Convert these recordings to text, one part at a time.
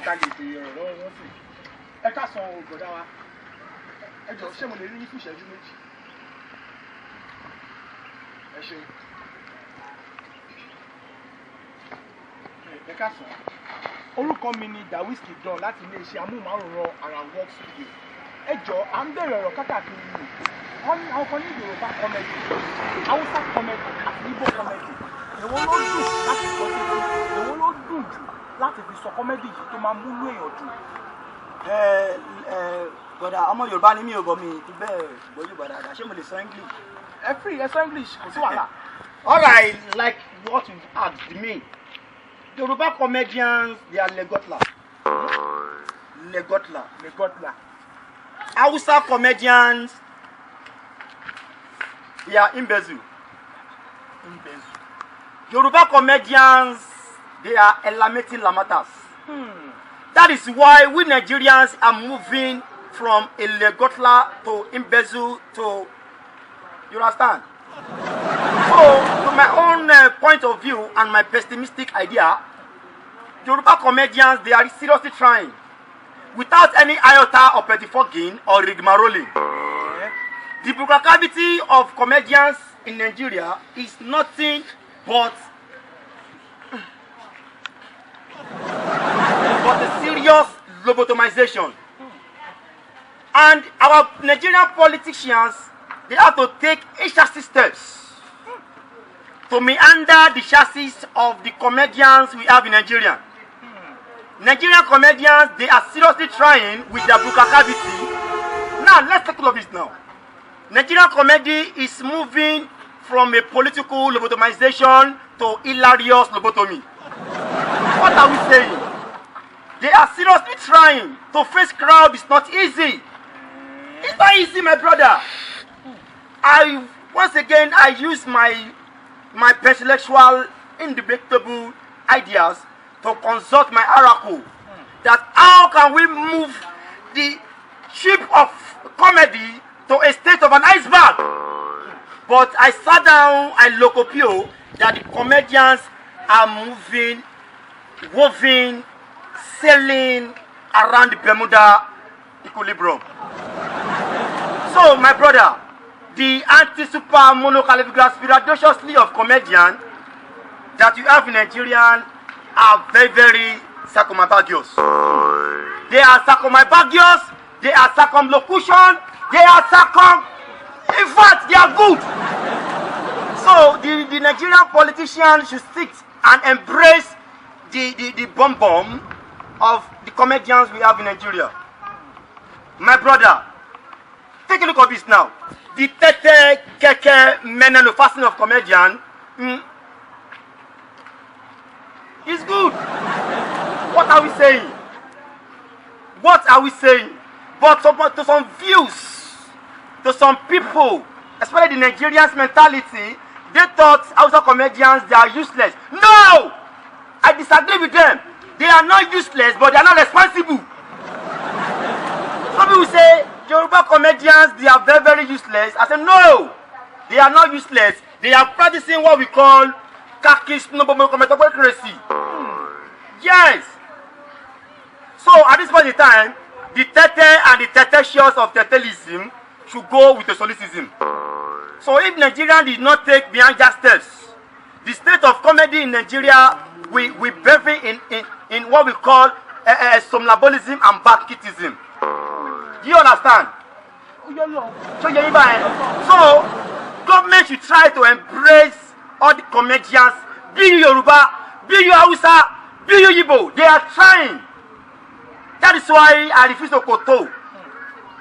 understand it. Ẹ ká sọ bọ̀dá wa. Ẹ jọ̀ọ́ ṣé mo lè rí yín fún ìṣẹ́jú méjì? Ẹ ṣeun. Ẹ ká sọ. Orúkọ mi ni Dawiski Don láti iléeṣẹ́ amóhùnmáwòrán Arawok Studio. Ẹ jọ̀ọ́ à ń bẹ̀rẹ̀ ọ̀rọ̀ kákàkiri ni. Wọ́n ní àwọn kan ní Yorùbá comedy, Hausa comedy àti Igbo comedy. Èwo ló dùn láti sọ títí? Èwo ló dùn jù láti fi sọ comedy yìí tó máa múlò èèyàn dùn? Bọ̀dà ọmọ Yorùbá ni mí ò bọ̀ mi ti bẹ́ẹ̀ gbọ́ Yorùbá dáadáa. Ṣé mo lè sọ English? Ẹ free, ẹ sọ English, kò sí wàhálà. All right, like what you asked me. Yoruba comedians, they are legotla. Legotla. Hausa comedians, they are embezzle. Yoruba comedians, they are elamating lamatas. That is why we Nigerians are moving from a legotla to embezzle to, you understand? So, to my own point of view and my pessimistic idea, Yoruba comedians, they are seriously trying, without any iota of pettifogging or rigmaroling. The proclivity of comedians in Nigeria is nothing but a serious lobotomization. And our Nigerian politicians, they have to take chassis steps to meander the chassis of the comedians we have in Nigeria. Nigerian comedians, they are seriously trying with their proclivity. Now, let's take a look at this now. Nigerian comedy is moving from a political lobotomization to hilarious lobotomy. What are we saying? They are seriously trying to face crowd. It's not easy. It's not easy, my brother. Once again, I use my intellectual, indebatable ideas to consult my oracle. That how can we move the ship of comedy to a state of an iceberg? But I sat down, I locopio that the comedians are moving, woven, sailing around the Bermuda equilibrium. So, my brother, the anti-super monocalifraspiradously of comedian that you have in Nigeria are very, very circumambiguous. They are circumambiguous, they are circumlocution, they are in fact, they are good. So, the Nigerian politicians should sit and embrace the bomb of the comedians we have in Nigeria. My brother, take a look at this now. The tete, keke, meneno fasting of comedian is good. What are we saying? What are we saying? But to some views, to some people, especially the Nigerians' mentality, they thought Hausa comedians, they are useless. No! I disagree with them. They are not useless, but they are not responsible. Some people say, Yoruba comedians, they are very, very useless. I say, no! They are not useless. They are practicing what we call kakis democracy. Yes! So, at this point in time, the tete and the tetetious of tetelism should go with the solecism. So if Nigeria did not take behind just steps, the state of comedy in Nigeria will be in what we call somnambulism and banditism. Do you understand? So government should try to embrace all the comedians, be you Yoruba, be you Hausa, be you Igbo. They are trying. That is why I refuse to koto,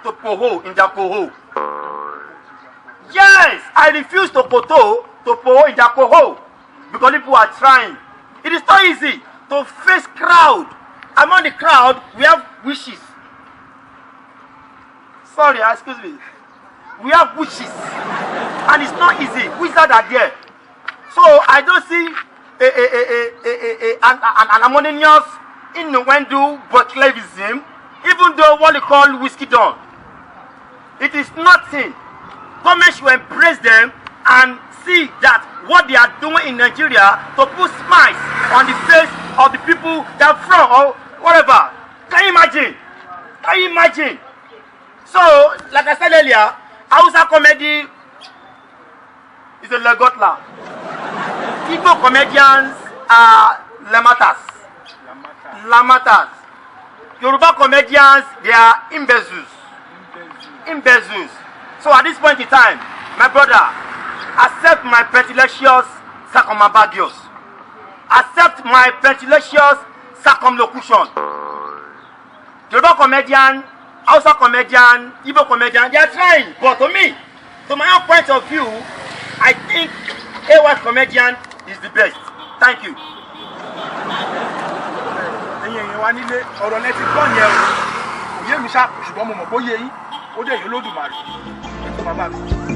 to poho in their poho. Yes, I refuse to koto, to poho in their poho. Because people are trying. It is not easy to face crowd. Among the crowd, we have wishes. Sorry, excuse me. We have wishes. And it's not easy. Wizards are there. So I don't see an harmonious innuendo but clavism, even though what they call whiskey done. It is nothing. Government should embrace them and see that what they are doing in Nigeria to put smiles on the face of the people that are from or whatever. Can you imagine? So, like I said earlier, Hausa comedy is a legotla. Igbo comedians are lamatas. Lamatas. Yoruba comedians, they are imbezus. Imbezus. So at this point in time, my brother, accept my petulatious circumambagios. Accept my petulatious circumlocution. Yoruba comedian, Hausa comedian, Igbo comedian, they are trying. But to me, to my own point of view, I think AY comedian is the best. Thank you. Wa nílé ọ̀rọ̀ lẹ́tí gbọ́ yẹn o. Òye mi ṣá ṣùgbọ́n mo mọ̀ bóyá yín ó dé yìí Olódùmarè. Ètò bàbá mi.